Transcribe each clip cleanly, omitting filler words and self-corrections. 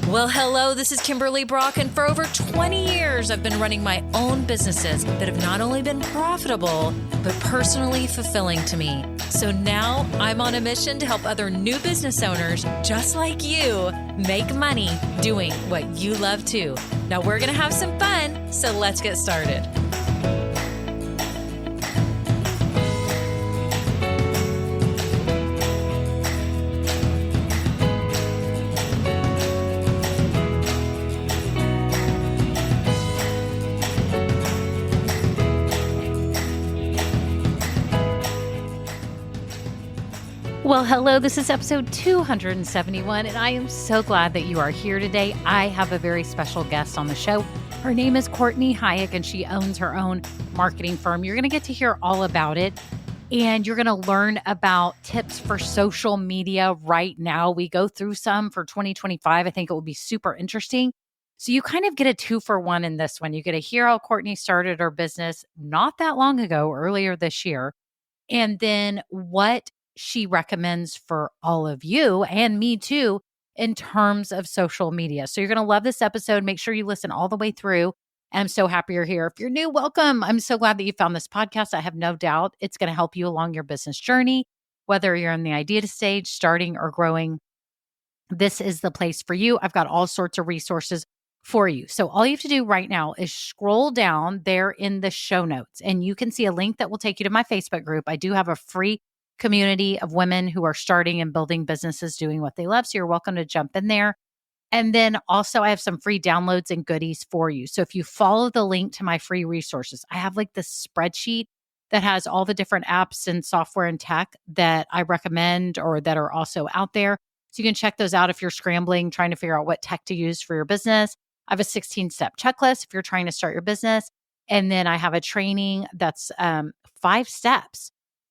Well, hello, this is Kimberly Brock, and for over 20 years, I've been running my own businesses that have not only been profitable, but personally fulfilling to me. So now I'm on a mission to help other new business owners, just like you, make money doing what you love too. Now we're going to have some fun, so let's get started. Well, hello, this is episode 271, and I am so glad that you are here today. I have a very special guest on the show. Her name is Courtney Hayek, and she owns her own marketing firm. You're going to get to hear all about it, and you're going to learn about tips for social media right now. We go through some for 2025. I think it will be super interesting. So you kind of get a 2-for-1 in this one. You get to hear how Courtney started her business not that long ago, earlier this year, and then what she recommends for all of you and me too in terms of social media. So you're going to love this episode. Make sure you listen all the way through. And I'm so happy you're here. If you're new, welcome. I'm so glad that you found this podcast. I have no doubt it's going to help you along your business journey, whether you're in the idea stage, starting or growing. This is the place for you. I've got all sorts of resources for you. So all you have to do right now is scroll down there in the show notes, and you can see a link that will take you to my Facebook group. I do have a free community of women who are starting and building businesses doing what they love. So you're welcome to jump in there. And then also I have some free downloads and goodies for you. So if you follow the link to my free resources, I have like this spreadsheet that has all the different apps and software and tech that I recommend or that are also out there. So you can check those out if you're scrambling, trying to figure out what tech to use for your business. I have a 16-step checklist if you're trying to start your business. And then I have a training that's 5 steps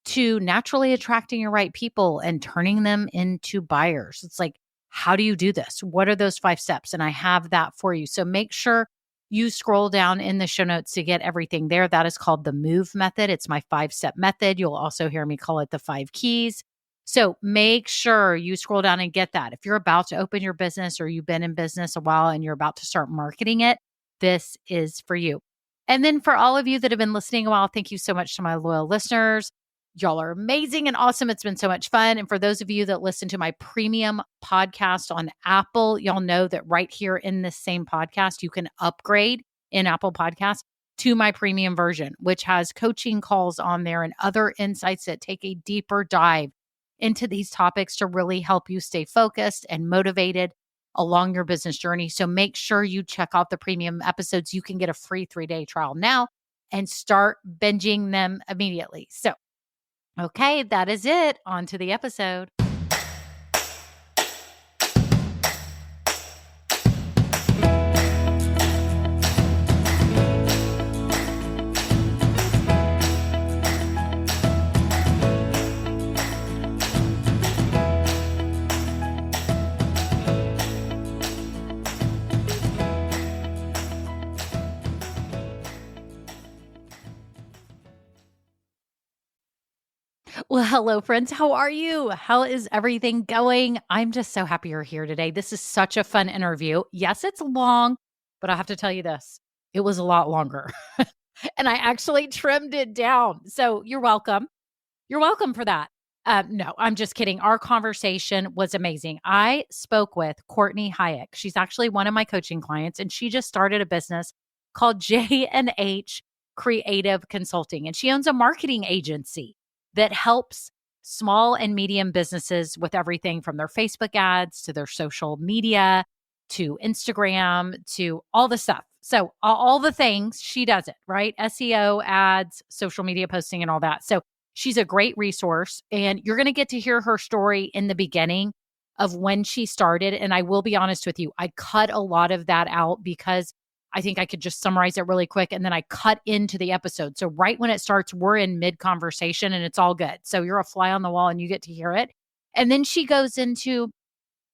to naturally attracting your right people and turning them into buyers. It's like, how do you do this? What are those 5 steps? And I have that for you. So make sure you scroll down in the show notes to get everything there. That is called the MOVE method. It's my 5-step method. You'll also hear me call it the 5 keys. So make sure you scroll down and get that. If you're about to open your business or you've been in business a while and you're about to start marketing it, this is for you. And then for all of you that have been listening a while, thank you so much to my loyal listeners. Y'all are amazing and awesome. It's been so much fun. And for those of you that listen to my premium podcast on Apple, y'all know that right here in this same podcast, you can upgrade in Apple Podcasts to my premium version, which has coaching calls on there and other insights that take a deeper dive into these topics to really help you stay focused and motivated along your business journey. So make sure you check out the premium episodes. You can get a free 3-day trial now and start binging them immediately. So okay, that is it. On to the episode. Well, hello, friends. How are you? How is everything going? I'm just so happy you're here today. This is such a fun interview. Yes, it's long, but I have to tell you this. It was a lot longer. And I actually trimmed it down. So you're welcome. You're welcome for that. No, I'm just kidding. Our conversation was amazing. I spoke with Courtney Hayek. She's actually one of my coaching clients, and she just started a business called J&H Creative Consulting. And she owns a marketing agency that helps small and medium businesses with everything from their Facebook ads to their social media to Instagram to all the stuff. So all the things, she does it, right? SEO, ads, social media posting, and all that. So she's a great resource. And you're going to get to hear her story in the beginning of when she started. And I will be honest with you, I cut a lot of that out because I think I could just summarize it really quick. And then I cut into the episode. So right when it starts, we're in mid-conversation and it's all good. So you're a fly on the wall and you get to hear it. And then she goes into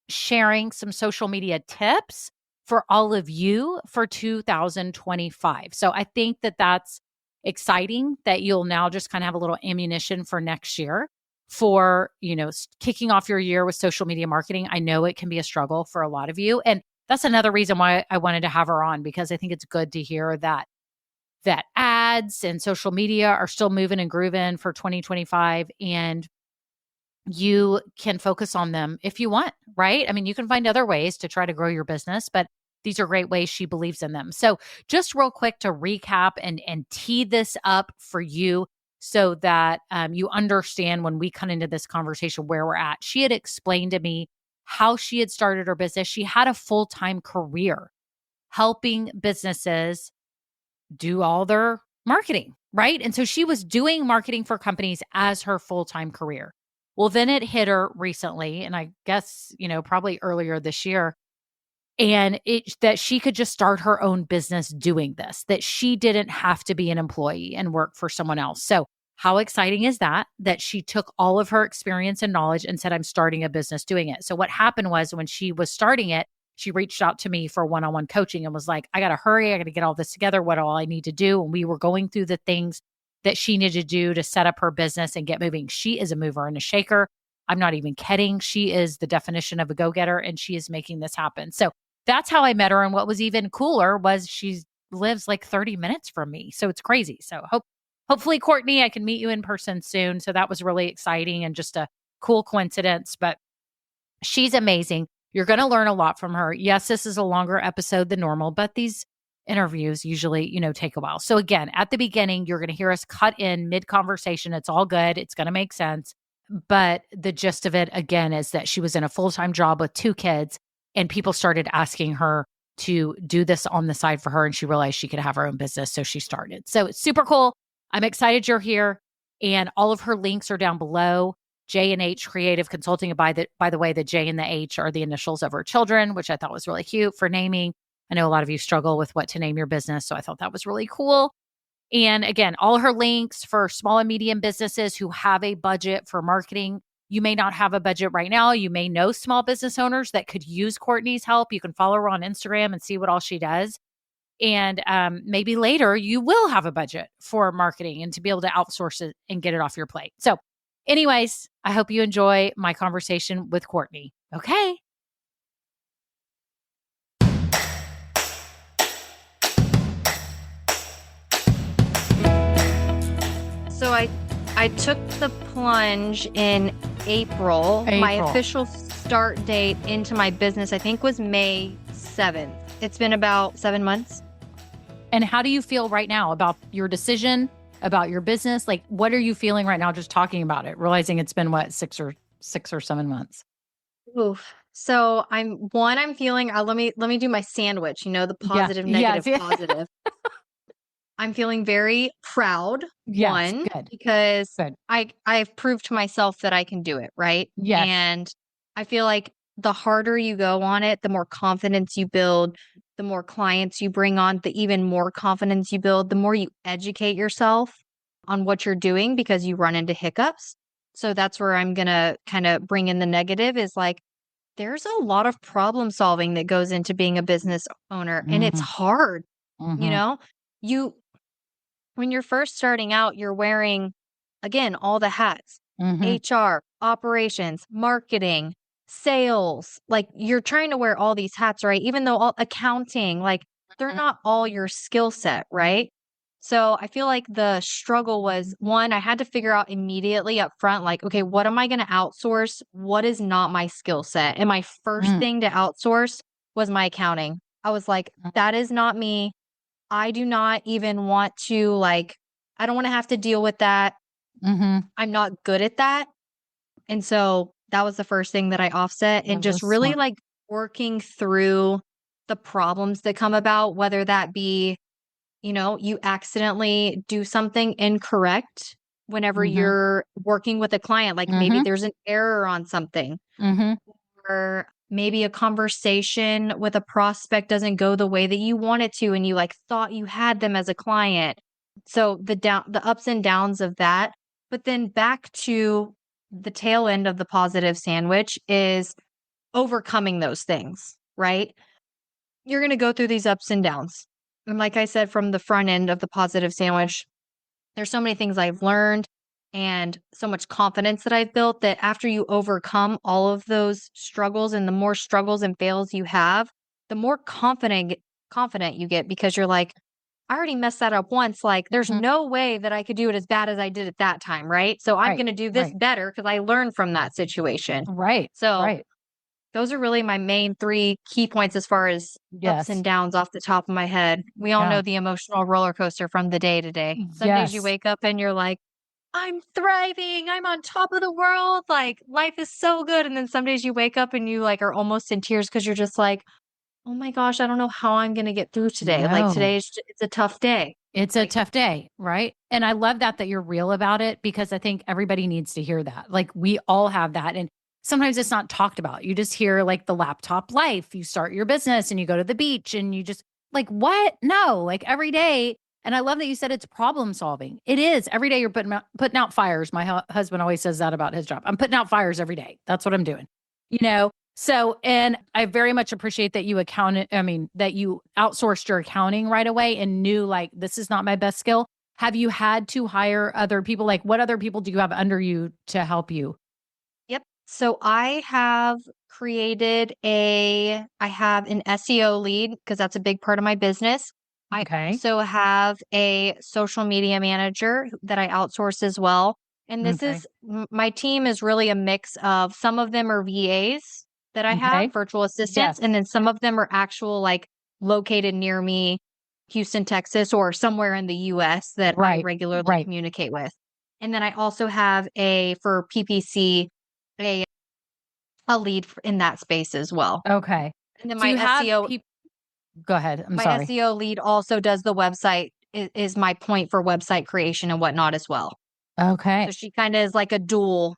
sharing some social media tips for all of you for 2025. So I think that that's exciting that you'll now just kind of have a little ammunition for next year for, kicking off your year with social media marketing. I know it can be a struggle for a lot of you. And that's another reason why I wanted to have her on, because I think it's good to hear that ads and social media are still moving and grooving for 2025, and you can focus on them if you want, right? I mean, you can find other ways to try to grow your business, but these are great ways she believes in them. So, just real quick to recap and tee this up for you so that you understand when we come into this conversation where we're at. She had explained to me how she had started her business. She had a full-time career helping businesses do all their marketing, right? And so she was doing marketing for companies as her full-time career. Well, then it hit her recently, and I guess, probably earlier this year, and that she could just start her own business doing this, that she didn't have to be an employee and work for someone else. So, how exciting is that? That she took all of her experience and knowledge and said, I'm starting a business doing it. So, what happened was when she was starting it, she reached out to me for one-on-one coaching and was like, I got to hurry. I got to get all this together. What all I need to do. And we were going through the things that she needed to do to set up her business and get moving. She is a mover and a shaker. I'm not even kidding. She is the definition of a go-getter, and she is making this happen. So that's how I met her. And what was even cooler was she lives like 30 minutes from me. So it's crazy. So hopefully, Courtney, I can meet you in person soon. So that was really exciting and just a cool coincidence. But she's amazing. You're going to learn a lot from her. Yes, this is a longer episode than normal, but these interviews usually, take a while. So again, at the beginning, you're going to hear us cut in mid-conversation. It's all good. It's going to make sense. But the gist of it, again, is that she was in a full-time job with 2 kids, and people started asking her to do this on the side for her, and she realized she could have her own business, so she started. So it's super cool. I'm excited you're here, and all of her links are down below. J&H Creative Consulting. And by the way, the J and the H are the initials of her children, which I thought was really cute for naming. I know a lot of you struggle with what to name your business, so I thought that was really cool. And again, all her links for small and medium businesses who have a budget for marketing. You may not have a budget right now. You may know small business owners that could use Courtney's help. You can follow her on Instagram and see what all she does. And maybe later you will have a budget for marketing and to be able to outsource it and get it off your plate. So anyways, I hope you enjoy my conversation with Courtney. Okay. So I took the plunge in April. My official start date into my business, I think, was May 7th. It's been about 7 months. And how do you feel right now about your decision, about your business? Like, what are you feeling right now just talking about it, realizing it's been what, 6 or 7 months? Oof. So I'm feeling, let me do my sandwich, the positive, negative, yes. positive. I'm feeling very proud, yes, one, good. because Good. I've proved to myself that I can do it, right? Yes. And I feel like the harder you go on it, the more confidence you build, the more clients you bring on, the even more confidence you build, the more you educate yourself on what you're doing because you run into hiccups. So that's where I'm going to kind of bring in the negative is like, there's a lot of problem solving that goes into being a business owner, and it's hard. You when you're first starting out, you're wearing, again, all the hats, HR, operations, marketing, sales. Like you're trying to wear all these hats, right? Even though all accounting, like they're not all your skill set, right? So I feel like the struggle was one, I had to figure out immediately up front, like, okay, what am I going to outsource? What is not my skill set? And my first thing to outsource was my accounting. I was like, that is not me. I do not even want to I don't want to have to deal with that. I'm not good at that. And so that was the first thing that I offset and just really smart. Working through the problems that come about, whether that be, you accidentally do something incorrect whenever you're working with a client, like maybe there's an error on something. Or maybe a conversation with a prospect doesn't go the way that you want it to, and you thought you had them as a client. So the ups and downs of that. But then back to the tail end of the positive sandwich is overcoming those things, right? You're going to go through these ups and downs. And like I said, from the front end of the positive sandwich, there's so many things I've learned and so much confidence that I've built that after you overcome all of those struggles, and the more struggles and fails you have, the more confident you get because you're like, I already messed that up once. Like, there's Mhm. no way that I could do it as bad as I did at that time, right? So I'm Right. going to do this Right. better because I learned from that situation. Right. So Right. those are really my main three key points as far as ups and Yes. downs off the top of my head. We all Yeah. know the emotional roller coaster from the day to day. Some days you Yes. wake up and you're like, I'm thriving. I'm on top of the world. Like life is so good. And then some days you wake up and you like are almost in tears because you're just like, oh my gosh, I don't know how I'm going to get through today. Like No. today is it's a tough day. It's a Like, tough day, right? And I love that you're real about it because I think everybody needs to hear that. Like we all have that. And sometimes it's not talked about. You just hear like the laptop life. You start your business and you go to the beach and you just like, what? No, like every day. And I love that you said it's problem solving. It is. Every day you're putting out fires. My husband always says that about his job. I'm putting out fires every day. That's what I'm doing. You know, so, and I very much appreciate that that you outsourced your accounting right away and knew like, this is not my best skill. Have you had to hire other people? Like, what other people do you have under you to help you? yep. So I have an SEO lead because that's a big part of my business. I Okay. also have a social media manager that I outsource as well. And Okay. my team is really a mix of some of them are VAs that I have, Okay. virtual assistants, Yes. and then some of them are actual like located near me, Houston, Texas, or somewhere in the US that I Right. regularly Right. communicate with. And then I also have for PPC, a a lead in that space as well. Okay. And then Do you have people? Go ahead. I'm my sorry. SEO lead also does the website, is my point for website creation and whatnot as well. Okay. So she kind of is like a dual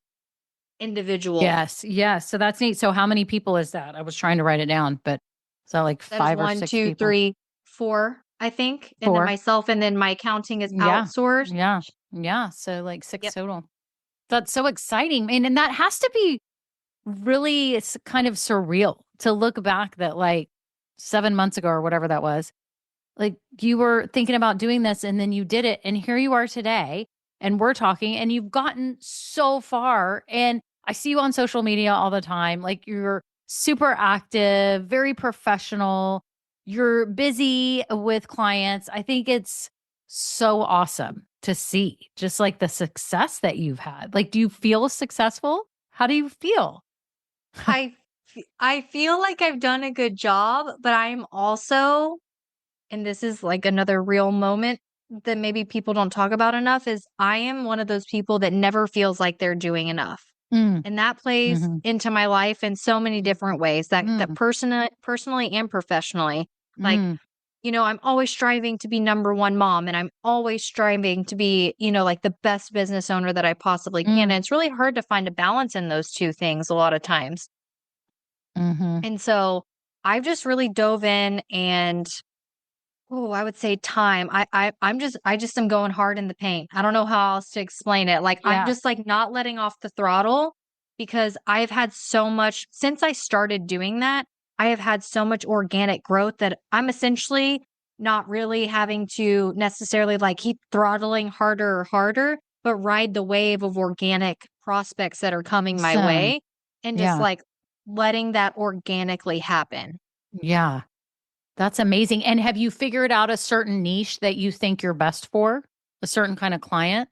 individual. Yes. Yes. So that's neat. So how many people is that? I was trying to write it down, but is that like That is five or one, six two, people? three, four, I think. And then Four. myself, and then my accounting is Yeah. outsourced. Yeah. Yeah. So like six Yep. total. That's so exciting. And that has to be really, it's kind of surreal to look back that like 7 months ago or whatever that was, like you were thinking about doing this and then you did it. And here you are today and we're talking and you've gotten so far. And I see you on social media all the time. Like you're super active, very professional. You're busy with clients. I think it's so awesome to see just like the success that you've had. Like, do you feel successful? How do you feel? I I feel like I've done a good job, but I'm also, and this is like another real moment that maybe people don't talk about enough, is I am one of those people that never feels like they're doing enough. Mm, And that plays hmm into my life in so many different ways, that mm, personally and professionally. Like, mm, I'm always striving to be number one mom, and I'm always striving to be, like the best business owner that I possibly can. mm, And it's really hard to find a balance in those two things a lot of times. hmm. And so I've just really dove in and, oh, I would say time. I just am going hard in the paint. I don't know how else to explain it. Like I'm Yeah. just like not letting off the throttle because I've had so much since I started doing that. I have had so much organic growth that I'm essentially not really having to necessarily like keep throttling harder or harder, but ride the wave of organic prospects that are coming my Awesome. way and just Yeah. like letting that organically happen. Yeah. That's amazing. And have you figured out a certain niche that you think you're best for? A certain kind of client?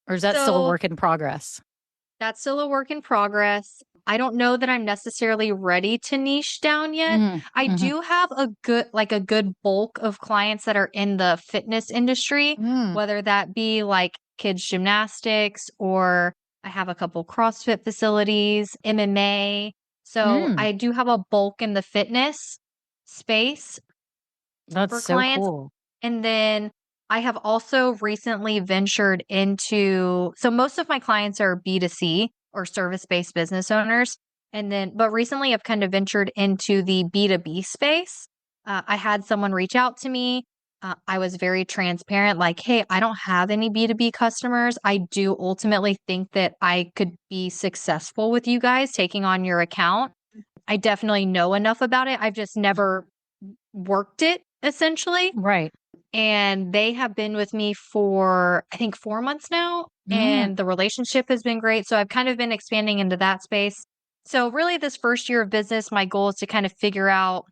Or is that still a So work in progress? that's still a work in progress. I don't know that I'm necessarily ready to niche down yet. Mm, I hmm. do have a good bulk of clients that are in the fitness industry, Mm, whether that be like kids gymnastics, or I have a couple CrossFit facilities, MMA. So mm. I do have a bulk in the fitness space That's for so clients. cool. And then I have also recently ventured into, so most of my clients are B2C or service-based business owners. But recently I've kind of ventured into the B2B space. I had someone reach out to me. I was very transparent, like, hey, I don't have any B2B customers. I do ultimately think that I could be successful with you guys taking on your account. I definitely know enough about it. I've just never worked it essentially. Right. And they have been with me for, I think, 4 months now, Mm, and the relationship has been great, so I've kind of been expanding into that space. So, really, this first year of business, my goal is to kind of figure out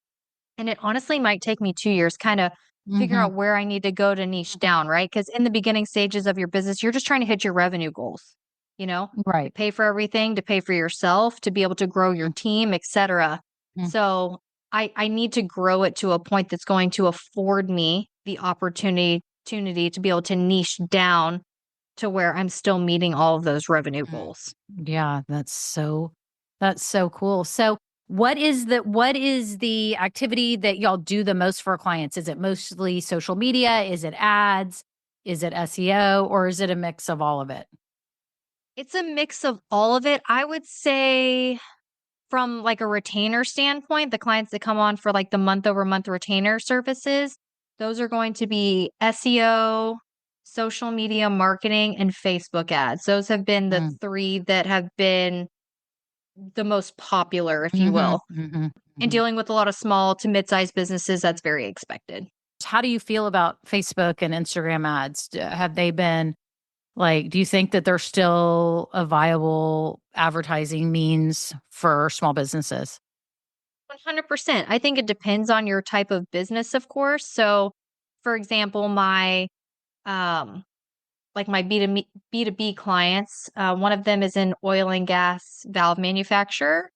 And it honestly might take me 2 years kind of figure Mm-hmm. out where I need to go to niche down, right? Because in the beginning stages of your business, you're just trying to hit your revenue goals, to Right. pay for everything, to pay for yourself, to be able to grow your team, etc. Mm-hmm. So I need to grow it to a point that's going to afford me the opportunity to be able to niche down to where I'm still meeting all of those revenue goals. Yeah, that's so cool. So what is the activity that y'all do the most for clients? Is it mostly social media? Is it ads? Is it SEO or is it a mix of all of it? It's a mix of all of it. I would say from like a retainer standpoint, the clients that come on for like the month over month retainer services, those are going to be SEO, social media marketing, and Facebook ads. Those have been the Mm. three that have been the most popular, if you Mhm, will. mhm, And mhm. dealing with a lot of small to mid-sized businesses, that's very expected. How do you feel about Facebook and Instagram ads? Have they been like, do you think that they're still a viable advertising means for small businesses? 100%. I think it depends on your type of business, of course. So, for example, um my B2B clients, one of them is an oil and gas valve manufacturer.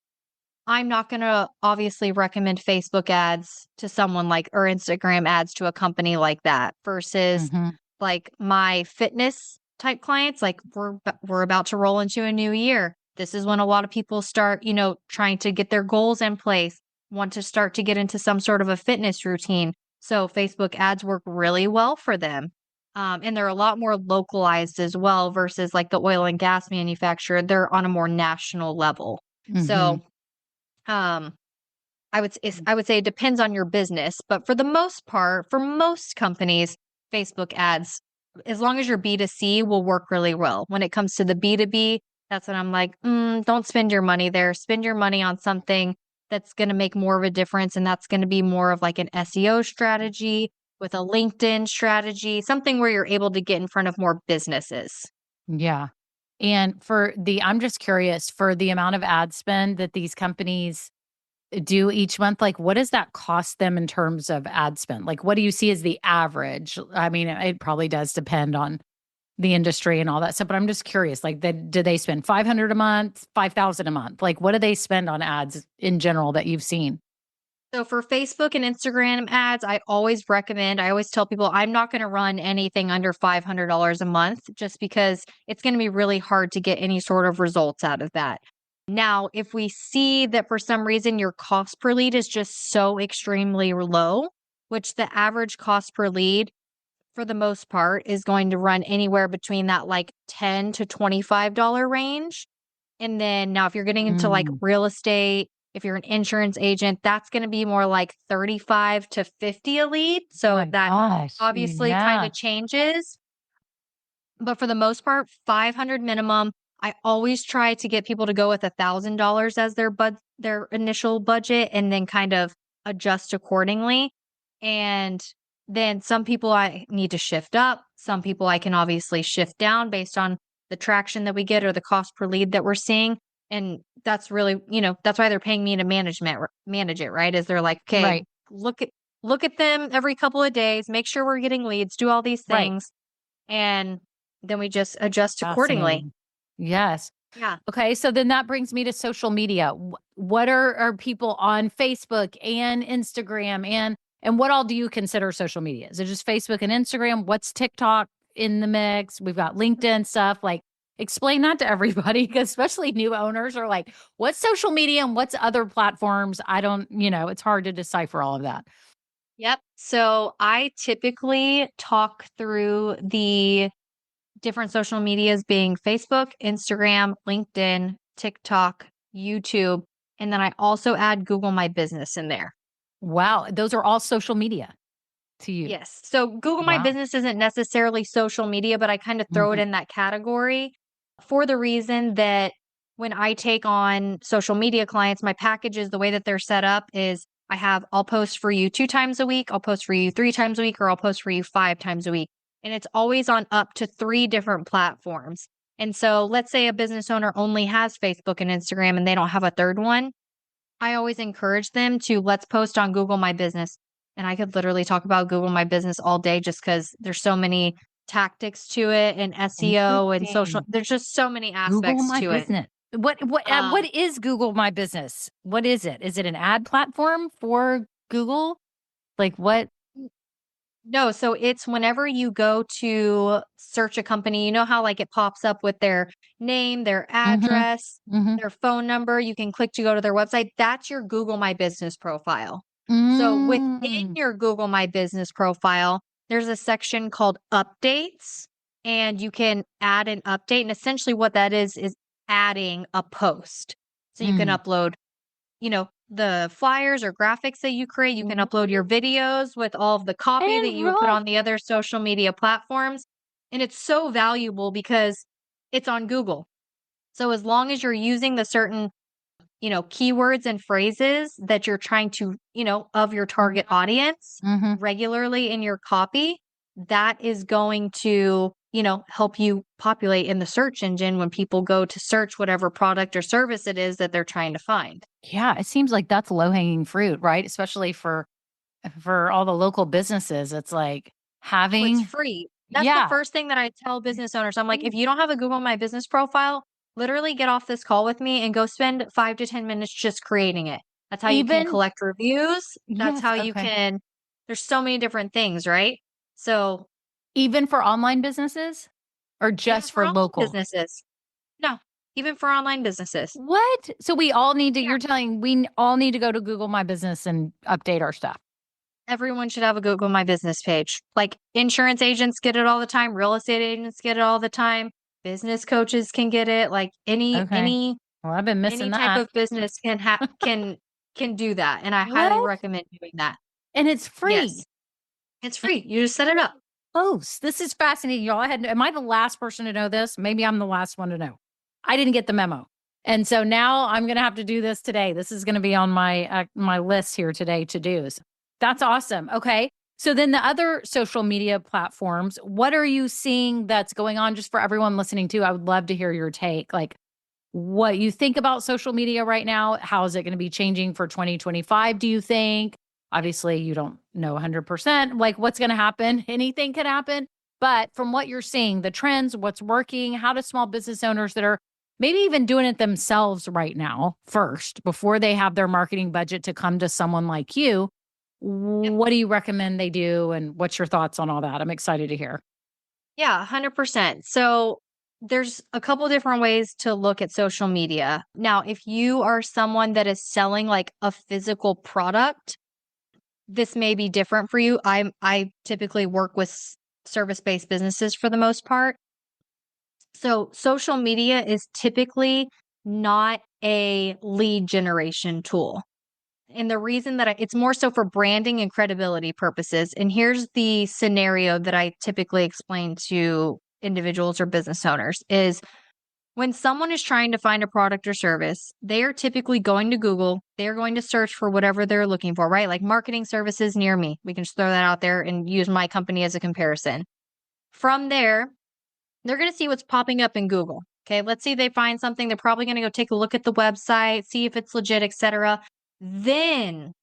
I'm not going to obviously recommend Facebook ads to someone like or Instagram ads to a company like that versus Mhm. like my fitness type clients. Like we're about to roll into a new year. This is when a lot of people start, trying to get their goals in place, want to start to get into some sort of a fitness routine. So Facebook ads work really well for them. And they're a lot more localized as well versus like the oil and gas manufacturer. They're on a more national level. Mhm. So um, I would say it depends on your business, but for the most part, for most companies, Facebook ads, as long as your B2C will work really well. When it comes to the B2B, that's when I'm like, don't spend your money there. Spend your money on something that's going to make more of a difference. And that's going to be more of like an SEO strategy with a LinkedIn strategy, something where you're able to get in front of more businesses. Yeah. And I'm just curious for the amount of ad spend that these companies do each month, like what does that cost them in terms of ad spend? Like what do you see as the average? I mean, it probably does depend on the industry and all that stuff, but I'm just curious, like do they spend 500 a month, 5,000 a month? Like what do they spend on ads in general that you've seen? So for Facebook and Instagram ads, I always tell people I'm not going to run anything under $500 a month just because it's going to be really hard to get any sort of results out of that. Now, if we see that for some reason your cost per lead is just so extremely low, which the average cost per lead for the most part is going to run anywhere between that like $10 to $25 range. And then now if you're getting into like Mm. real estate, if you're an insurance agent, that's going to be more like 35 to 50 a lead. Oh So my that gosh. obviously kind Yeah. of changes. But for the most part, 500 minimum. I always try to get people to go with $1,000 as their initial budget and then kind of adjust accordingly. And then some people I need to shift up. Some people I can obviously shift down based on the traction that we get or the cost per lead that we're seeing. And that's really, that's why they're paying me to manage it, right? Is they're like, okay, Right. look at look at them every couple of days, make sure we're getting leads, do all these Right. things. And then we just adjust accordingly. Fascinating. Yes. Yeah. Okay, so then that brings me to social media. What are people on Facebook and Instagram and what all do you consider social media? Is it just Facebook and Instagram? What's TikTok in the mix? We've got LinkedIn stuff. Like, explain that to everybody, because especially new owners are like, what's social media and what's other platforms? I don't, it's hard to decipher all of that. Yep. So I typically talk through the different social medias being Facebook, Instagram, LinkedIn, TikTok, YouTube, and then I also add Google My Business in there. Wow, those are all social media to you. Yes. So Google My Wow. Business isn't necessarily social media, but I kind of throw it Mhm. in that category for the reason that when I take on social media clients, my packages, the way that they're set up is I'll post for you 2 times a week, I'll post for you 3 times a week, or I'll post for you 5 times a week. And it's always on up to 3 different platforms. And so let's say a business owner only has Facebook and Instagram and they don't have a third one. I always encourage them to let's post on Google My Business. And I could literally talk about Google My Business all day just because there's so many tactics to it and SEO and social. Interesting. There's just so many Google aspects My to it. Business. Um, What is Google My Business? What is it? Is it an ad platform for Google? Like what? no, so it's whenever you go to search a company, you know how like it pops up with their name, their Mm-hmm. address, Mm-hmm. their phone number. You can click to go to their website. That's your Google My Business profile. So within Mm. your Google My Business profile, there's a section called updates, and you can add an update. And essentially, what that is adding a post. So you can Mm. upload, the flyers or graphics that you create. You can upload your videos with all of the copy that And you would put roll. on the other social media platforms. And it's so valuable because it's on Google. So as long as you're using the certain keywords and phrases that you're trying to, of your target audience Mm-hmm. regularly in your copy, that is going to, help you populate in the search engine when people go to search whatever product or service it is that they're trying to find. Yeah, it seems like that's low hanging fruit, right? Especially for all the local businesses. It's like Oh, it's having, free. That's the yeah, first thing that I tell business owners. I'm like, if you don't have a Google My Business profile, literally get off this call with me and go spend 5 to 10 minutes just creating it. That's how you can even collect reviews. That's yes, how you okay. can, there's so many different things, right? So, Even for online businesses or even just for for online local? businesses. No, even for online businesses. What? So we all need to, Yeah. you're telling all need to go to Google My Business and update our stuff. Everyone should have a Google My Business page. Like insurance agents get it all the time, real estate agents get it all the time, business coaches can get it. Like any Okay. any Well, I've been any missing type that. of business can do that, and I highly What? recommend doing that. And it's Yes, free. it's free. You just set it up. Post. This is fascinating, y'all. Am I the last person to know this? Maybe I'm the last one to know. I didn't get the memo. And so now I'm going to have to do this today. This is going to be on my list here today to do's. That's awesome. Okay. So then the other social media platforms, what are you seeing that's going on just for everyone listening to? I would love to hear your take. Like what you think about social media right now. How is it going to be changing for 2025, do you think? Obviously, you don't know 100% like what's going to happen. Anything can happen. But from what you're seeing, the trends, what's working, how do small business owners that are maybe even doing it themselves right now first before they have their marketing budget to come to someone like you, Yep. what do you recommend they do? And what's your thoughts on all that? I'm excited to hear. Yeah, 100%. So there's a couple different ways to look at social media. Now, if you are someone that is selling like a physical product, this may be different for you. I typically work with service-based businesses for the most part. So social media is typically not a lead generation tool. And the reason that it's more so for branding and credibility purposes. And here's the scenario that I typically explain to individuals or business owners is when someone is trying to find a product or service, they are typically going to Google. They're going to search for whatever they're looking for, right? Like marketing services near me. We can just throw that out there and use my company as a comparison. From there, they're going to see what's popping up in Google. Okay, let's see they find something. They're probably going to go take a look at the website, see if it's legit, etc. Then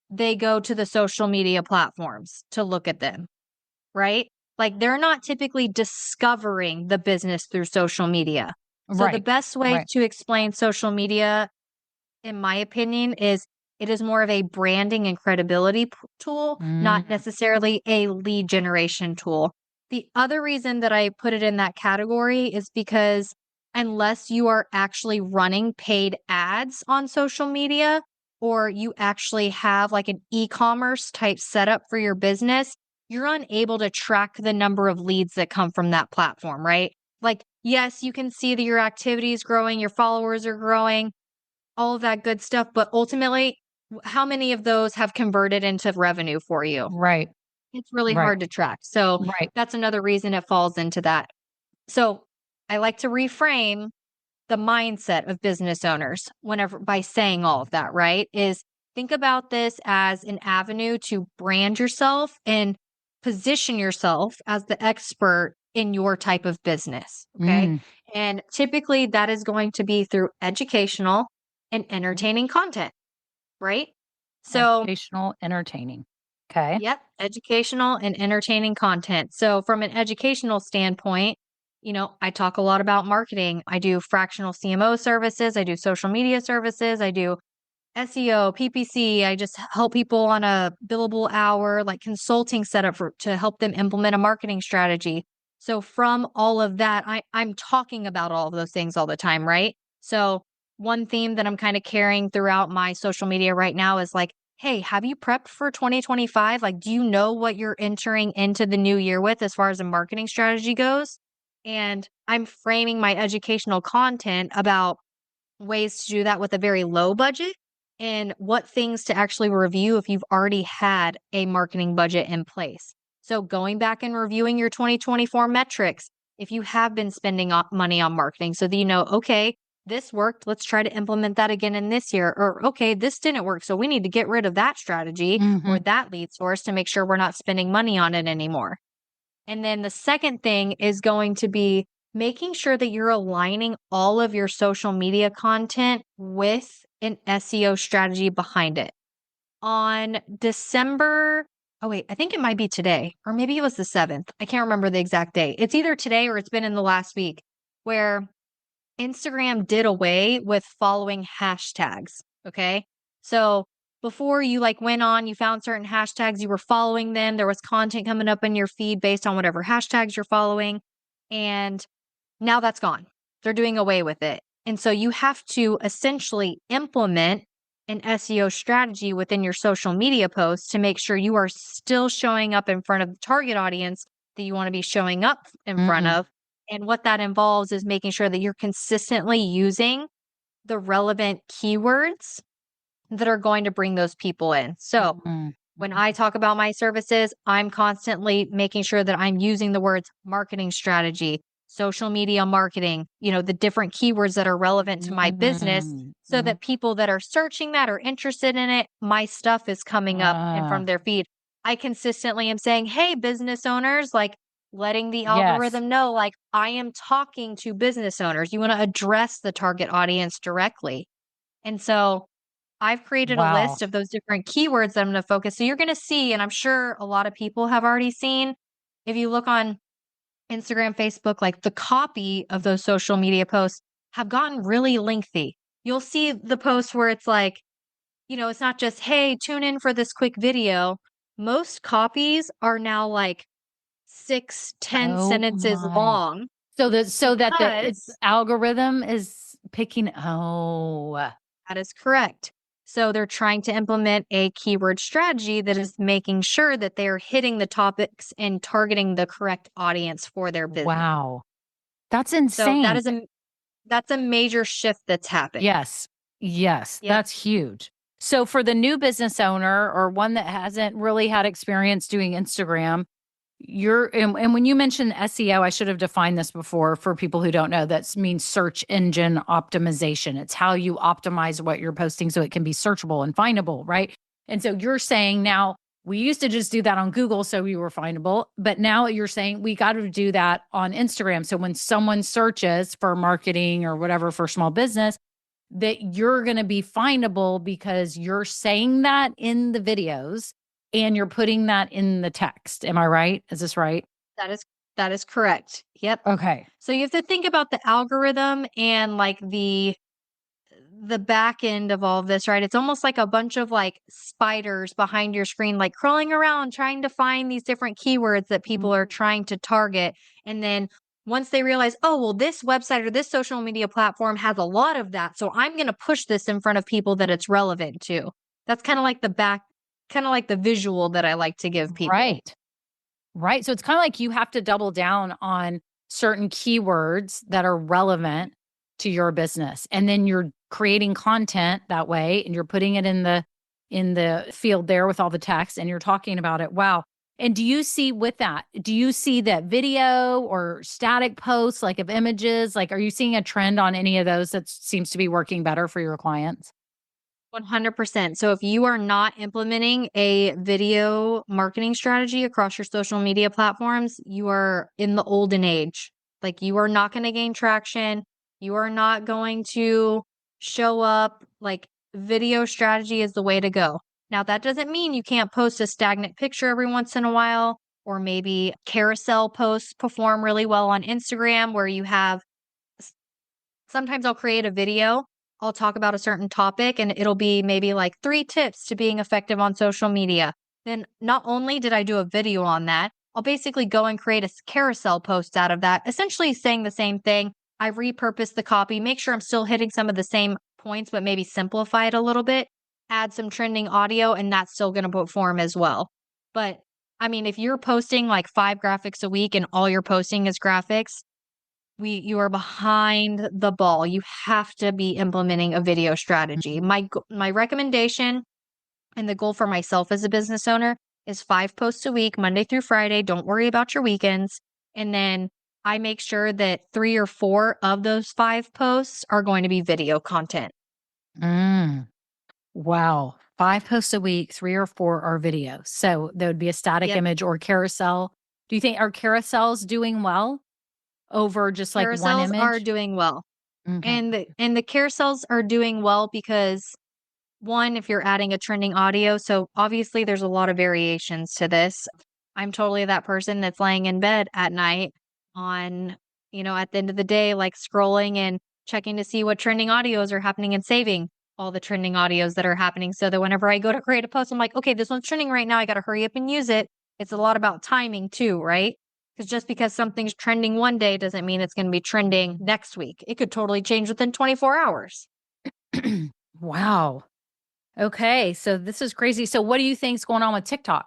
they go to the social media platforms to look at them, right? Like they're not typically discovering the business through social media. So the Right. best way Right. to explain social media, in my opinion, is it is more of a branding and credibility tool, not Mm, necessarily a lead generation tool. The other reason that I put it in that category is because unless you are actually running paid ads on social media or you actually have like an e-commerce type setup for your business, you're unable to track the number of leads that come from that platform, right? Like, yes, you can see that your activity is growing, your followers are growing, all of that good stuff. But ultimately, how many of those have converted into revenue for you? right. It's really Right. hard to track. So Right. that's another reason it falls into that. So I like to reframe the mindset of business owners whenever by saying all of that, right? Is think about this as an avenue to brand yourself and position yourself as the expert in your type of business. Okay. Mm. And typically that is going to be through educational and entertaining content. right? So, Educational, entertaining. Okay. yep, educational and entertaining content. So, from an educational standpoint, I talk a lot about marketing. I do fractional CMO services, I do social media services, I do SEO, PPC. I just help people on a billable hour, like consulting setup to help them implement a marketing strategy. So from all of that, I'm talking about all of those things all the time, right? So one theme that I'm kind of carrying throughout my social media right now is like, hey, have you prepped for 2025? Like, do you know what you're entering into the new year with as far as a marketing strategy goes? And I'm framing my educational content about ways to do that with a very low budget and what things to actually review if you've already had a marketing budget in place. So, going back and reviewing your 2024 metrics, if you have been spending money on marketing, so that you know, okay, this worked, let's try to implement that again in this year. Or, okay, this didn't work. So, we need to get rid of that strategy Mm-hmm. or that lead source to make sure we're not spending money on it anymore. And then the second thing is going to be making sure that you're aligning all of your social media content with an SEO strategy behind it. On December, oh wait, I think it might be today, or maybe it was the 7th. I can't remember the exact date. It's either today or it's been in the last week where Instagram did away with following hashtags. Okay. So before you like went on, you found certain hashtags, you were following them. There was content coming up in your feed based on whatever hashtags you're following. And now that's gone. They're doing away with it. And so you have to essentially implement an SEO strategy within your social media posts to make sure you are still showing up in front of the target audience that you want to be showing up in front Mm-mm. of. And what that involves is making sure that you're consistently using the relevant keywords that are going to bring those people in. So Mm-mm. when I talk about my services, I'm constantly making sure that I'm using the words marketing strategy, social media marketing, the different keywords that are relevant to my business so Mm-mm. that people that are searching that are interested in it, my stuff is coming up in front Ah, of their feed. I consistently am saying, hey, business owners, like letting the yes. algorithm know, like I am talking to business owners. You want to address the target audience directly. And so I've created a Wow. list of those different keywords that I'm going to focus. So you're going to see, and I'm sure a lot of people have already seen, if you look on Instagram, Facebook, like the copy of those social media posts have gotten really lengthy. You'll see the posts where it's like, it's not just, hey, tune in for this quick video. Most copies are now like 6, 10 Oh sentences my. long So that its because algorithm is picking. Oh, that is correct. So they're trying to implement a keyword strategy that is making sure that they're hitting the topics and targeting the correct audience for their business. wow. That's So insane. that's a major shift that's happened. Yes. Yes. Yep. That's huge. So for the new business owner or one that hasn't really had experience doing Instagram, and when you mentioned SEO, I should have defined this before for people who don't know. That means search engine optimization. It's how you optimize what you're posting so it can be searchable and findable, right? And so you're saying now we used to just do that on Google so we were findable, but now you're saying we got to do that on Instagram. So when someone searches for marketing or whatever for small business, that you're going to be findable because you're saying that in the videos and you're putting that in the text. Am I right? Is this right? That is that is correct. Yep. Okay. So you have to think about the algorithm and like the back end of all of this, right? It's almost like a bunch of like spiders behind your screen, like crawling around trying to find these different keywords that people are Mhm. trying to target. And then once they realize, oh, well, this website or this social media platform has a lot of that. So I'm going to push this in front of people that it's relevant to. That's kind of like the visual that I like to give people. Right. Right. So it's kind of like you have to double down on certain keywords that are relevant to your business. And then you're creating content that way and you're putting it in the field there with all the text and you're talking about it. Wow. And do you see with that, do you see that video or static posts like of images? Like, are you seeing a trend on any of those that seems to be working better for your clients? 100%. So if you are not implementing a video marketing strategy across your social media platforms, you are in the olden age. Like you are not going to gain traction. You are not going to show up. Like video strategy is the way to go. Now, that doesn't mean you can't post a stagnant picture every once in a while, or maybe carousel posts perform really well on Instagram where you have sometimes I'll create a video, I'll talk about a certain topic, and it'll be maybe like 3 tips to being effective on social media. Then not only did I do a video on that, I'll basically go and create a carousel post out of that, essentially saying the same thing. I repurpose the copy, make sure I'm still hitting some of the same points, but maybe simplify it a little bit, add some trending audio, and that's still going to perform as well. But I mean, if you're posting like 5 graphics a week and all you're posting is graphics, you are behind the ball. You have to be implementing a video strategy. My recommendation and the goal for myself as a business owner is 5 posts a week, Monday through Friday. Don't worry about your weekends. And then I make sure that 3 or 4 of those 5 posts are going to be video content. Wow. 5 posts a week, 3 or 4 are videos. So there would be a static image or carousel. Do you think are carousels doing well over just like one Carousels image? are doing well. Okay. And the carousels are doing well because one, if you're adding a trending audio, so obviously there's a lot of variations to this. I'm totally that person that's laying in bed at night on, at the end of the day, like scrolling and checking to see what trending audios are happening and saving all the trending audios that are happening so that whenever I go to create a post, I'm like, okay, this one's trending right now. I got to hurry up and use it. It's a lot about timing too, right? Because just because something's trending one day doesn't mean it's going to be trending next week. It could totally change within 24 hours. Wow. Okay. So this is crazy. So what do you think is going on with TikTok?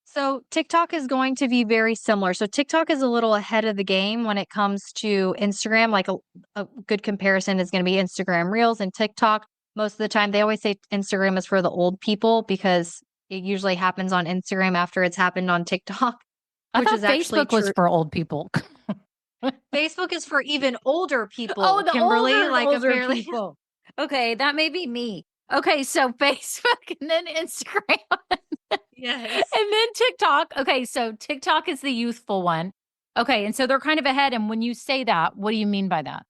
So TikTok is going to be very similar. So TikTok is a little ahead of the game when it comes to Instagram. Like a good comparison is going to be Instagram Reels and TikTok. Most of the time, they always say Instagram is for the old people because it usually happens on Instagram after it's happened on TikTok, I which thought is actually Facebook was true. for old people. Facebook is for even older people, Oh, the Kimberly. older Apparently. people. Okay, that may be me. Okay, so Facebook and then Instagram Yes. and then TikTok. Okay, so TikTok is the youthful one. Okay, and so they're kind of ahead. And when you say that, what do you mean by that?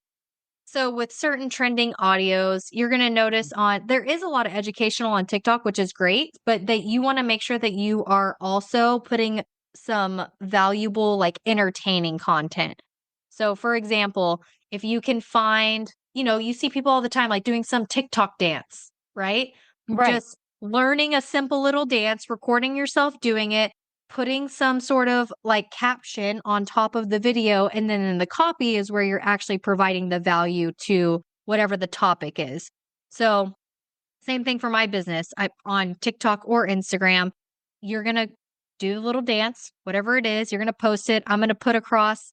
So with certain trending audios, you're going to notice there is a lot of educational on TikTok, which is great, but that you want to make sure that you are also putting some valuable, like entertaining content. So for example, if you can find, you see people all the time like doing some TikTok dance, right? Right. Just learning a simple little dance, recording yourself doing it, putting some sort of like caption on top of the video. And then in the copy is where you're actually providing the value to whatever the topic is. So, same thing for my business. On TikTok or Instagram, you're going to do a little dance, whatever it is, you're going to post it. I'm going to put across,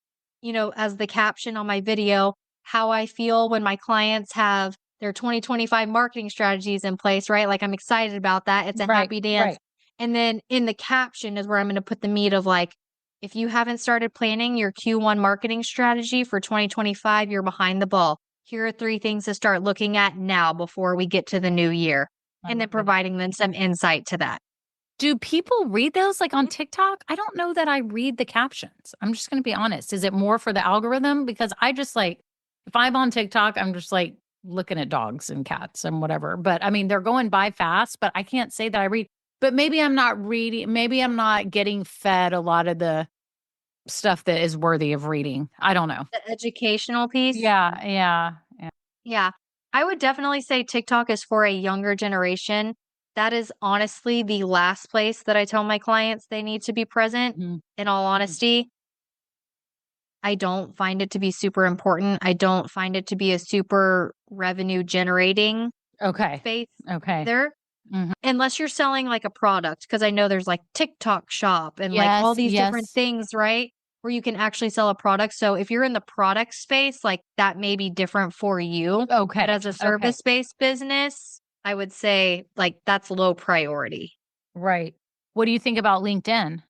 as the caption on my video, how I feel when my clients have their 2025 marketing strategies in place, right? Like I'm excited about that. It's a Right. happy dance. Right. And then in the caption is where I'm going to put the meat of like, if you haven't started planning your Q1 marketing strategy for 2025, you're behind the ball. Here are 3 things to start looking at now before we get to the new year. And then providing them some insight to that. Do people read those like on TikTok? I don't know that I read the captions. I'm just going to be honest. Is it more for the algorithm? Because I just like, if I'm on TikTok, I'm just like looking at dogs and cats and whatever. But I mean, they're going by fast, but I can't say that I read. But maybe I'm not reading, maybe I'm not getting fed a lot of the stuff that is worthy of reading. I don't know. The educational piece. Yeah. Yeah. I would definitely say TikTok is for a younger generation. That is honestly the last place that I tell my clients they need to be present. Mhm. In all honesty, I don't find it to be super important. I don't find it to be a super revenue generating Okay. space Okay. either. Mhm. Unless you're selling like a product, because I know there's like TikTok shop and like all Yes. these different Yes. things, right? Where you can actually sell a product. So if you're in the product space, like that may be different for you. Okay. But as a Okay. service-based business, I would say like that's low priority. Right. What do you think about LinkedIn?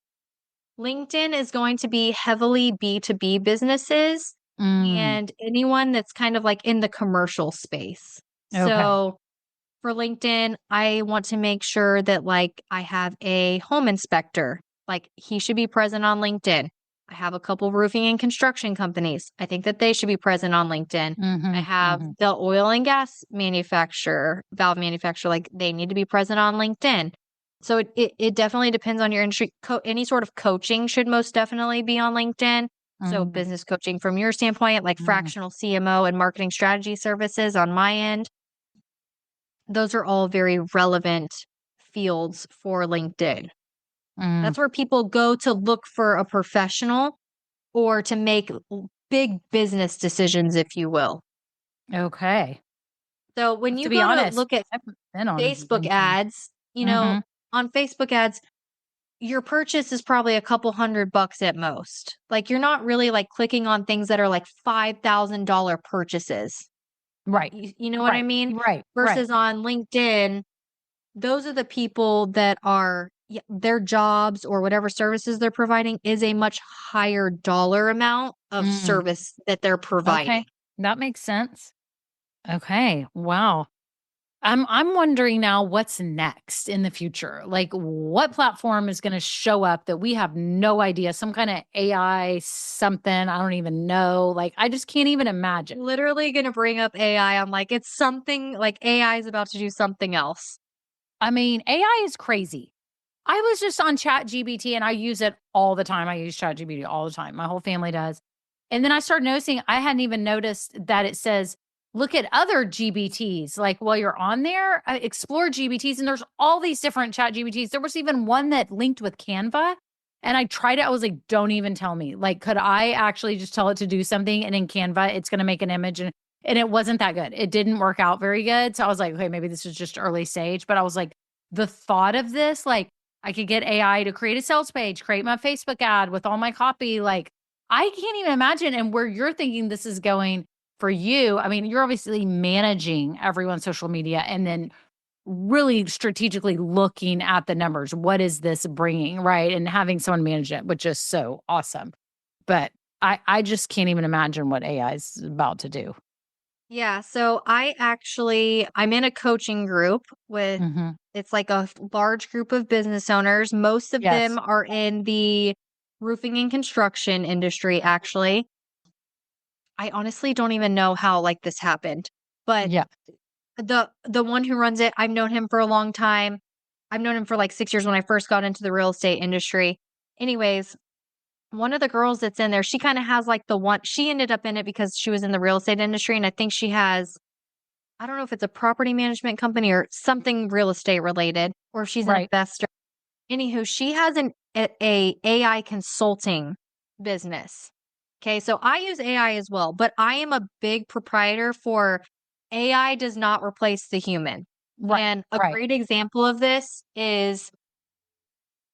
LinkedIn is going to be heavily B2B businesses Mm, and anyone that's kind of like in the commercial space. okay. So for LinkedIn, I want to make sure that like I have a home inspector. Like he should be present on LinkedIn. I have a couple roofing and construction companies. I think that they should be present on LinkedIn. I Mhm. have Mhm. the oil and gas manufacturer, valve manufacturer, like they need to be present on LinkedIn. So it definitely depends on your industry. Any sort of coaching should most definitely be on LinkedIn. So Mhm. business coaching from your standpoint, like Mhm. fractional CMO and marketing strategy services on my end, those are all very relevant fields for LinkedIn. Mm. That's where people go to look for a professional or to make big business decisions, if you will. Okay. So when you To be go to honest, look at I haven't been on Facebook LinkedIn. ads, Mhm. on Facebook ads, your purchase is probably a couple $100 at most. Like you're not really like clicking on things that are like $5,000 purchases. Right. You know what I Right. mean? Right. Right. Versus on LinkedIn, those are the people that are their jobs or whatever services they're providing is a much higher dollar amount of Mm. service that they're providing. Okay. That makes sense. Okay. Wow. I'm wondering now what's next in the future. Like what platform is going to show up that we have no idea, some kind of AI something, I don't even know. Like I just can't even imagine. Literally gonna bring up AI. I'm like, it's something like AI is about to do something else. I mean, AI is crazy. I was just on Chat GBT and I use it all the time. I use Chat GBT all the time. My whole family does. And then I started noticing I hadn't even noticed that it says, look at other GBTs. Like while you're on there, explore GBTs. And there's all these different Chat GBTs. There was even one that linked with Canva. And I tried it. I was like, don't even tell me. Like, could I actually just tell it to do something? And in Canva, it's going to make an image. And it wasn't that good. It didn't work out very good. So I was like, okay, maybe this is just early stage. But I was like, the thought of this, like, I could get AI to create a sales page, create my Facebook ad with all my copy. Like, I can't even imagine. And where you're thinking this is going for you, I mean, you're obviously managing everyone's social media and then really strategically looking at the numbers. What is this bringing? Right. And having someone manage it, which is so awesome. But I just can't even imagine what AI is about to do. Yeah, so I'm in a coaching group with Hmm. it's like a large group of business owners. Most of them Yes. are in the roofing and construction industry actually. I honestly don't even know how like this happened. But Yeah. the one who runs it, I've known him for a long time. I've known him for like 6 years when I first got into the real estate industry. Anyways, one of the girls that's in there, she kinda has, like, the one she ended up in it because she was in the real estate industry, and I think she has I don't know if it's a property management company or something real estate related, or if she's an Right. investor. Anywho, she has a AI consulting business. Okay, so I use AI as well, but I am a big proprietor for AI does not replace the human. Right. And a Right. great example of this is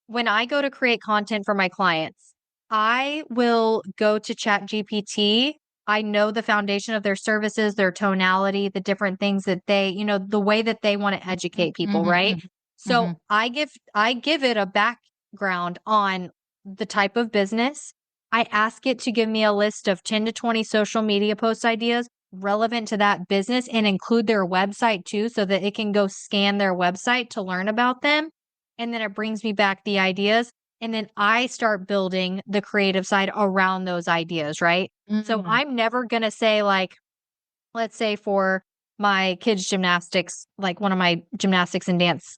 when I go to create content for my clients, I will go to ChatGPT. I know the foundation of their services, their tonality, the different things that the way that they want to educate people, Hmm. right? Hmm. So Hmm. I give it a background on the type of business. I ask it to give me a list of 10 to 20 social media post ideas relevant to that business and include their website too so that it can go scan their website to learn about them, and then it brings me back the ideas, and then I start building the creative side around those ideas, right? So Mm. I'm never going to say like, let's say for my kids gymnastics, like one of my gymnastics and dance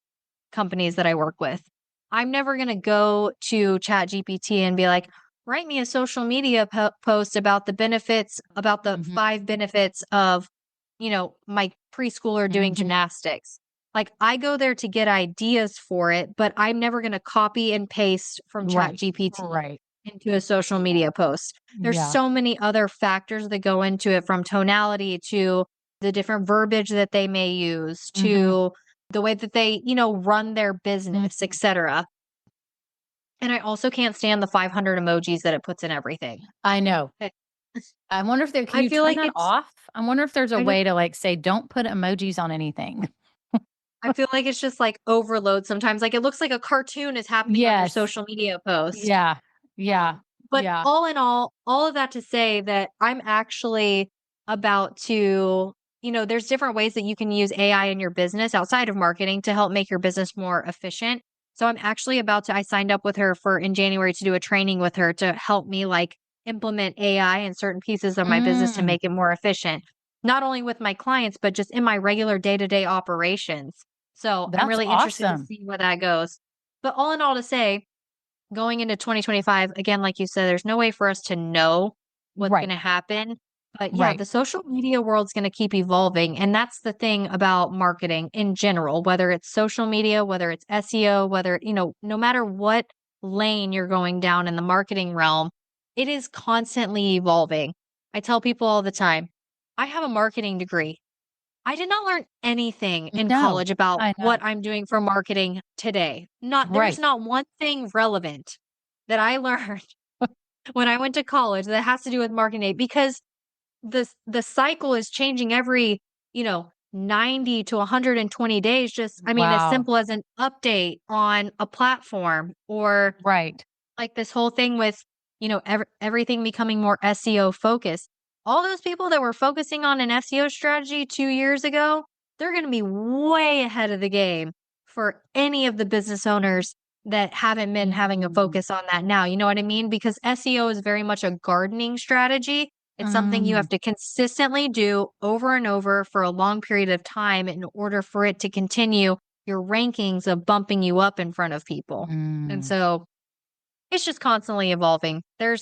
companies that I work with, I'm never going to go to Chat GPT and be like, write me a social media post about the benefits, about the Mhm. 5 benefits of, my preschooler doing Mhm. gymnastics. Like I go there to get ideas for it, but I'm never going to copy and paste from Chat Right. GPT Right. into a social media post. There's Yeah. so many other factors that go into it, from tonality to the different verbiage that they may use Mhm. to the way that they, run their business, Mhm. etc. And I also can't stand the 500 emojis that it puts in everything. I know. Eh, I wonder if there can I you feel turn like that off? I wonder if there's a I don't way to, like, say, "Don't put emojis on anything." I feel like it's just like overload sometimes. Like it looks like a cartoon is happening on your Yes. social media post. Yeah. Yeah. But Yeah. all in all of that to say that I'm actually about to, there's different ways that you can use AI in your business outside of marketing to help make your business more efficient. So I'm actually I signed up with her in January to do a training with her to help me like implement AI in certain pieces of my business to Mm, make it more efficient, not only with my clients, but just in my regular day-to-day operations. So I'm that's really interested to awesome. see where that goes. But all in all to say, going into 2025, again, like you said, there's no way for us to know what's going Right. to happen. But yeah, Right. the social media world's going to keep evolving. And that's the thing about marketing in general, whether it's social media, whether it's SEO, whether, no matter what lane you're going down in the marketing realm, it is constantly evolving. I tell people all the time, I have a marketing degree. I did not learn anything in No, college about I know. what I'm doing for marketing today. There's Right. not one thing relevant that I learned when I went to college that has to do with marketing because the cycle is changing every, 90 to 120 days. Just, I mean, as Wow. simple as an update on a platform or Right. like this whole thing with, everything becoming more SEO focused. All those people that were focusing on an SEO strategy 2 years ago, they're going to be way ahead of the game for any of the business owners that haven't been having a Mm, focus on that now. You know what I mean? Because SEO is very much a gardening strategy. It's something you mm, have to consistently do over and over for a long period of time in order for it to continue your rankings of bumping you up in front of people. And mm. so it's just constantly evolving. I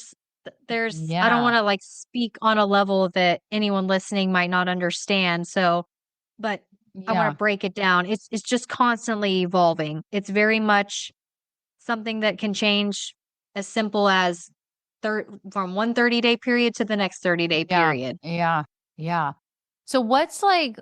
don't Yeah. wanna, like, speak on a level that anyone listening might not understand, but I wanna Yeah. break it down. It's just constantly evolving. It's very much something that can change as simple as from one 30-day period to the next 30-day Yeah. period. Yeah. Yeah. So what's like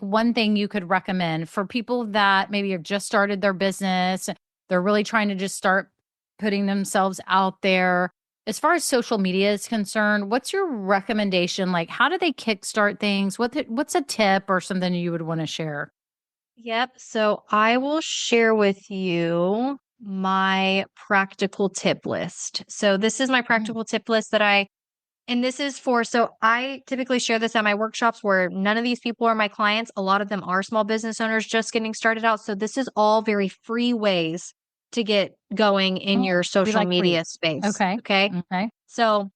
one thing you could recommend for people that maybe have just started their business, they're really trying to just start putting themselves out there. As far as social media is concerned, what's your recommendation? Like how do they kickstart things? What's a tip or something you would want to share? Yep. So I will share with you my practical tip list. So this is my Mm, practical tip list and this is so I typically share this at my workshops where none of these people are my clients. A lot of them are small business owners just getting started out. So this is all very free ways to get going in mm. your We social like free. media space. Okay. Okay. Okay. So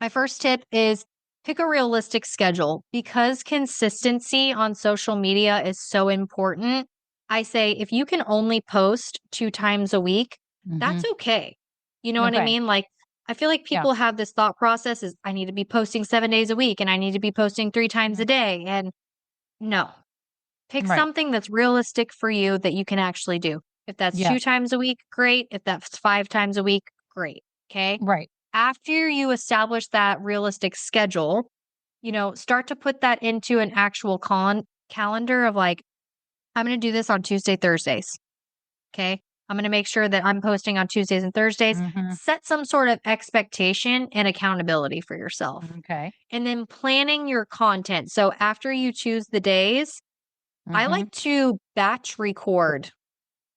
my first tip is pick a realistic schedule because consistency on social media is so important. I say if you can only post 2 times a week, Hmm. that's okay. You know what I Okay. mean? Like, I feel like Yeah. people have this thought process is I need to be posting 7 days a week and I need to be posting 3 times Mm. a day. And no, pick Right. something that's realistic for you that you can actually do. If that's Yeah. 2 times a week, great. If that's 5 times a week, great. Okay. Right. After you establish that realistic schedule, start to put that into an actual calendar of like, I'm going to do this on Tuesday, Thursdays. Okay. I'm going to make sure that I'm posting on Tuesdays and Thursdays. Hmm. Set some sort of expectation and accountability for yourself. Okay. And then planning your content. So after you choose the days, I Hmm. like to batch record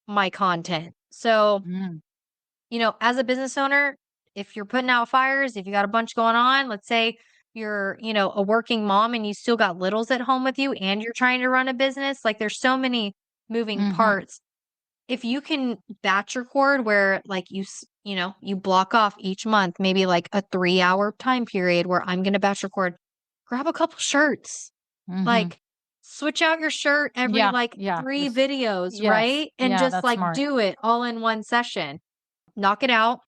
my content. So Mm. as a business owner, if you're putting out fires, if you got a bunch going on, let's say you're, a working mom and you still got littles at home with you and you're trying to run a business, like there's so many moving Hmm. parts. If you can batch record where like you block off each month, maybe like a 3-hour time period where I'm going to batch record, grab a couple shirts, Hmm. like switch out your shirt every Yeah. like Yeah. 3 videos, Yes. right? And Yeah. just That's like smart. do it all in one session. Knock it out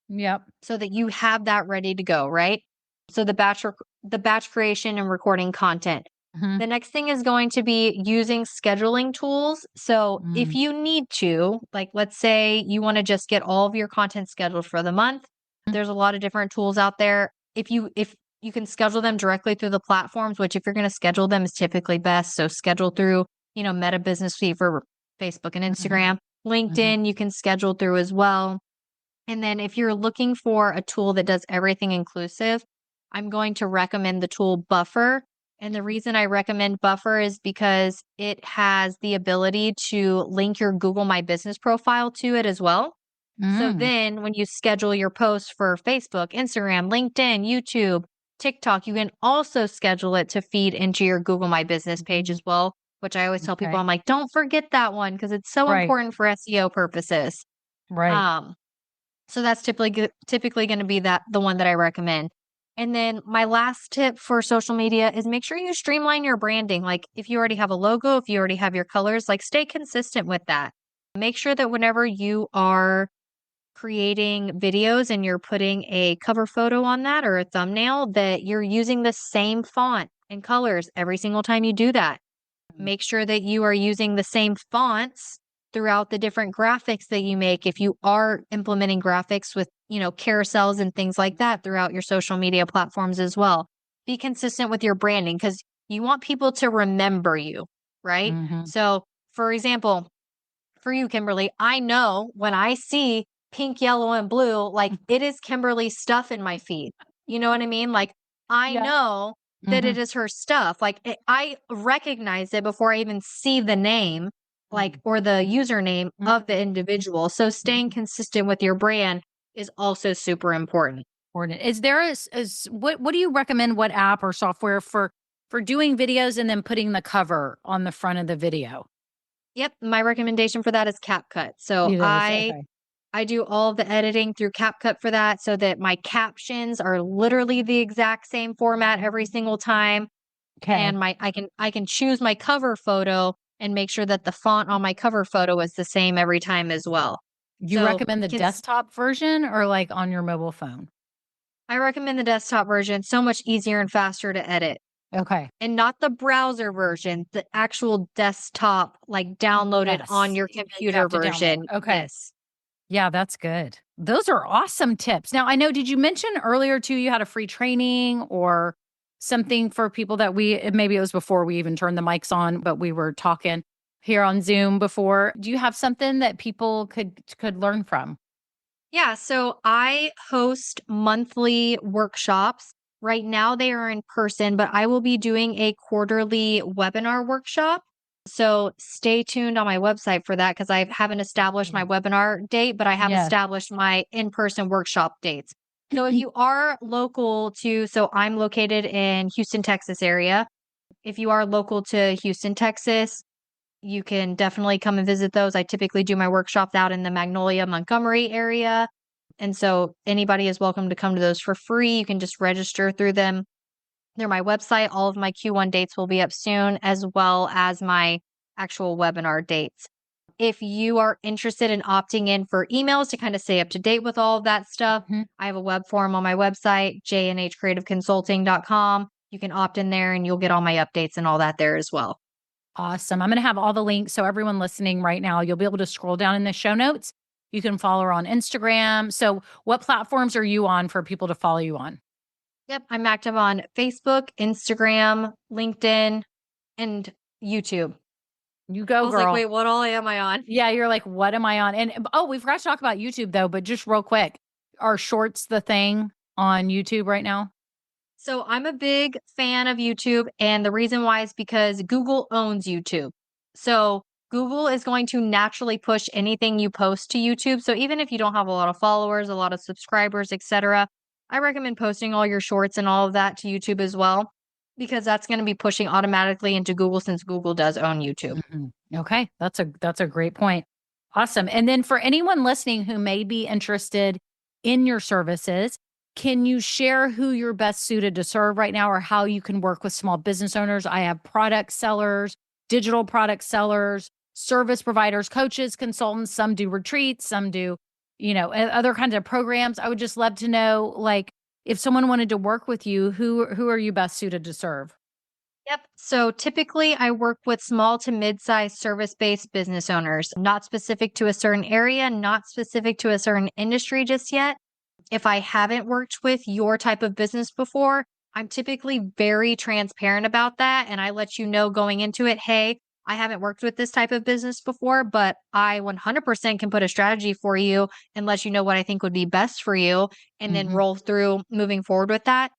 Yep. so that you have that ready to go, right? So the batch creation and recording content. Hmm. The next thing is going to be using scheduling tools. So if Mm. you need to, like let's say you want to just get all of your content scheduled for the month, there's a lot of different tools out there. If you can schedule them directly through the platforms, which if you're going to schedule them is typically best. So schedule through, Meta Business Suite for Facebook and Mhm, Instagram. mhm, LinkedIn, you can schedule through as well. And then if you're looking for a tool that does everything inclusive, I'm going to recommend the tool Buffer. And the reason I recommend Buffer is because it has the ability to link your Google My Business profile to it as well. So mm, then when you schedule your posts for Facebook, Instagram, LinkedIn, YouTube, TikTok, you can also schedule it to feed into your Google My Business page mhm. as well, which I always tell people, Okay. I'm like, don't forget that one because it's so Right. important for SEO purposes. Right. Um, so that's typically going to be the one that I recommend. And then my last tip for social media is make sure you streamline your branding. Like if you already have a logo, if you already have your colors, like stay consistent with that. Make sure that whenever you are creating videos and you're putting a cover photo on that or a thumbnail, that you're using the same font and colors every single time you do that. Make sure that you are using the same fonts throughout the different graphics that you make. If you are implementing graphics with, carousels and things like that throughout your social media platforms as well. Be consistent with your branding because you want people to remember you, right? Mm-hmm. So, for example, for you, Kimberly, I know when I see pink, yellow, and blue, like it is Kimberly's stuff in my feed. You know what I mean? Like I Yeah. know that Mm-hmm. it is her stuff. Like I recognize it before I even see the name, like or the username of the individual. So staying consistent with your brand is also super important. Important. Is there what do you recommend? What app or software for doing videos and then putting the cover on the front of the video? Yep, my recommendation for that is CapCut. So It is okay. I do all of the editing through CapCut for that so that my captions are literally the exact same format every single time. Okay. And I can choose my cover photo and make sure that the font on my cover photo is the same every time as well. You So recommend the desktop version or like on your mobile phone? I recommend the desktop version, so much easier and faster to edit. Okay. And not the browser version, the actual desktop, like downloaded on Yes. your That you have computer to download. version. Okay. Yes. Yeah, that's good. Those are awesome tips. Now, I know, did you mention earlier too, you had a free training or something for people that maybe it was before we even turned the mics on, but we were talking here on Zoom before. Do you have something that people could learn from? Yeah, so I host monthly workshops. Right now they are in person, but I will be doing a quarterly webinar workshop. So stay tuned on my website for that because I haven't established my Mm. webinar date, but I have Yes. established my in-person workshop dates. So if you are local so I'm located in Houston, Texas area. If you are local to Houston, Texas, you can definitely come and visit those. I typically do my workshops out in the Magnolia, Montgomery area. And so anybody is welcome to come to those for free. You can just register through them. They're my website. All of my Q1 dates will be up soon, as well as my actual webinar dates. If you are interested in opting in for emails to kind of stay up to date with all of that stuff, Mhm. I have a web form on my website, jnhcreativeconsulting.com. You can opt in there and you'll get all my updates and all that there as well. Awesome. I'm going to have all the links. So everyone listening right now, you'll be able to scroll down in the show notes. You can follow her on Instagram. So what platforms are you on for people to follow you on? Yep, I'm active on Facebook, Instagram, LinkedIn, and YouTube. You I go, was like, girl. wait, what all am I on? Yeah, you're like, what am I on? And oh, we forgot to talk about YouTube though, but just real quick, are shorts the thing on YouTube right now? So I'm a big fan of YouTube, and the reason why is because Google owns YouTube. So Google is going to naturally push anything you post to YouTube. So even if you don't have a lot of followers, a lot of subscribers, etc., I recommend posting all your shorts and all of that to YouTube as well, because that's going to be pushing automatically into Google since Google does own YouTube. Mhm. Okay, that's a great point. Awesome. And then for anyone listening who may be interested in your services, can you share who you're best suited to serve right now or how you can work with small business owners? I have product sellers, digital product sellers, service providers, coaches, consultants, some do retreats, some do, other kinds of programs. I would just love to know like if someone wanted to work with you, who are you best suited to serve? Yep. So typically, I work with small to mid sized service based business owners, not specific to a certain area, not specific to a certain industry just yet. If I haven't worked with your type of business before, I'm typically very transparent about that. And I let you know going into it, hey, I haven't worked with this type of business before, but I 100% can put a strategy for you and let you know what I think would be best for you and then Mhm. roll through moving forward with that.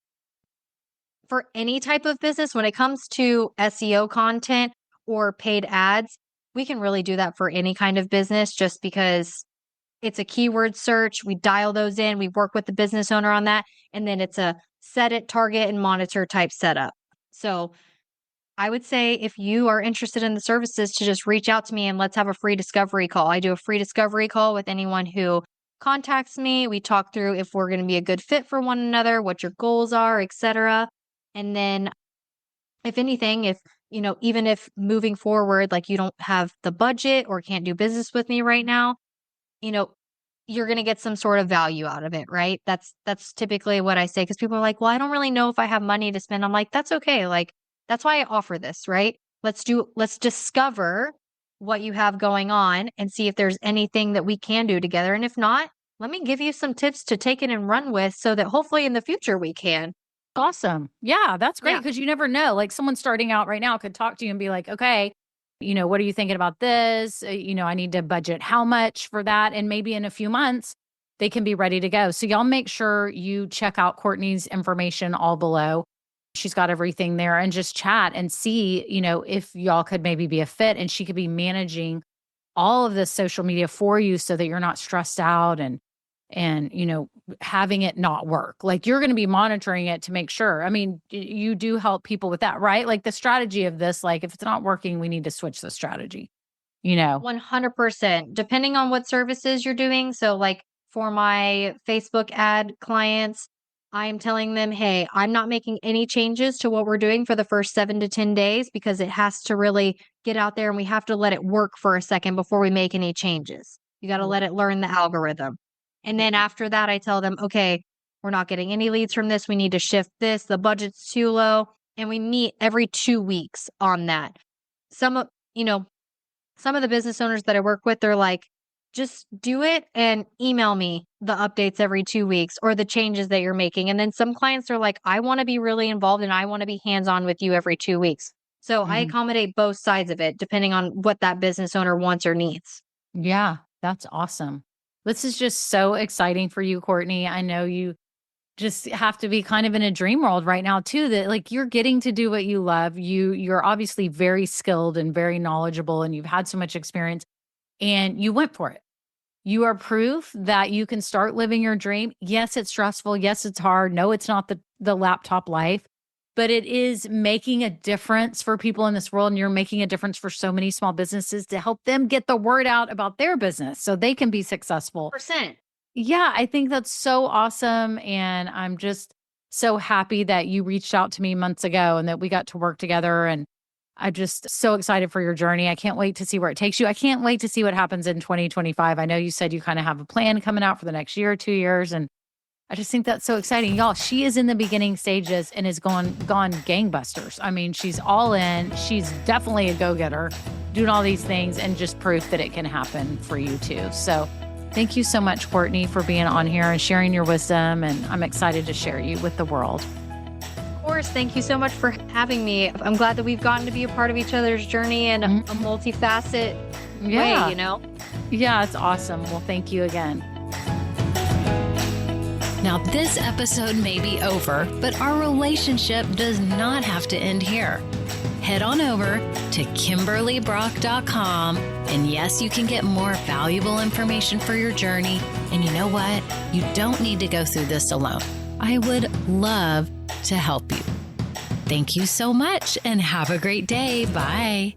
For any type of business, when it comes to SEO content or paid ads, we can really do that for any kind of business just because it's a keyword search. We dial those in, we work with the business owner on that, and then it's a set it, target, and monitor type setup. So I would say if you are interested in the services to just reach out to me and let's have a free discovery call. I do a free discovery call with anyone who contacts me. We talk through if we're going to be a good fit for one another, what your goals are, etc. And then if anything, if even if moving forward, like you don't have the budget or can't do business with me right now, you know, you're going to get some sort of value out of it, right? That's typically what I say because people are like, "Well, I don't really know if I have money to spend." I'm like, "That's okay. Like that's why I offer this, right? Let's discover what you have going on and see if there's anything that we can do together. And if not, let me give you some tips to take it and run with so that hopefully in the future we can." Awesome. Yeah, that's great Yeah. because you never know. Like someone starting out right now could talk to you and be like, okay, what are you thinking about this? I need to budget how much for that? And maybe in a few months, they can be ready to go. So y'all make sure you check out Courtney's information all below. She's got everything there and just chat and see, if y'all could maybe be a fit and she could be managing all of this social media for you so that you're not stressed out and having it not work. Like you're going to be monitoring it to make sure. I mean, you do help people with that, right? Like the strategy of this, like if it's not working, we need to switch the strategy, you know? 100%, depending on what services you're doing. So, like for my Facebook ad clients, I'm telling them, hey, I'm not making any changes to what we're doing for the first 7 to 10 days because it has to really get out there and we have to let it work for a second before we make any changes. You got to Yeah. let it learn the algorithm. And then after that, I tell them, okay, we're not getting any leads from this. We need to shift this. The budget's too low. And we meet every 2 weeks on that. Some of, you know, some of the business owners that I work with, they're like, just do it and email me the updates every 2 weeks or the changes that you're making. And then some clients are like, I want to be really involved and I want to be hands on with you every 2 weeks. So I Mhm. accommodate both sides of it depending on what that business owner wants or needs. Yeah, that's awesome. This is just so exciting for you, Courtney. I know you just have to be kind of in a dream world right now too, that like you're getting to do what you love. You're obviously very skilled and very knowledgeable and you've had so much experience and you went for it. You are proof that you can start living your dream. Yes, it's stressful. Yes, it's hard. No, it's not the laptop life, but it is making a difference for people in this world. And you're making a difference for so many small businesses to help them get the word out about their business so they can be successful. Percent. Yeah, I think that's so awesome. And I'm just so happy that you reached out to me months ago and that we got to work together. And I'm just so excited for your journey. I can't wait to see where it takes you. I can't wait to see what happens in 2025. I know you said you kind of have a plan coming out for the next year or 2 years. And I just think that's so exciting. Y'all, she is in the beginning stages and is gone gangbusters. I mean, she's all in. She's definitely a go-getter, doing all these things and just proof that it can happen for you too. So thank you so much, Courtney, for being on here and sharing your wisdom. And I'm excited to share you with the world. Of course, thank you so much for having me. I'm glad that we've gotten to be a part of each other's journey in a multifaceted way, Yeah, it's awesome. Well, thank you again. Now, this episode may be over, but our relationship does not have to end here. Head on over to KimberlyBrock.com. And yes, you can get more valuable information for your journey. And you know what? You don't need to go through this alone. I would love to help you. Thank you so much and have a great day. Bye.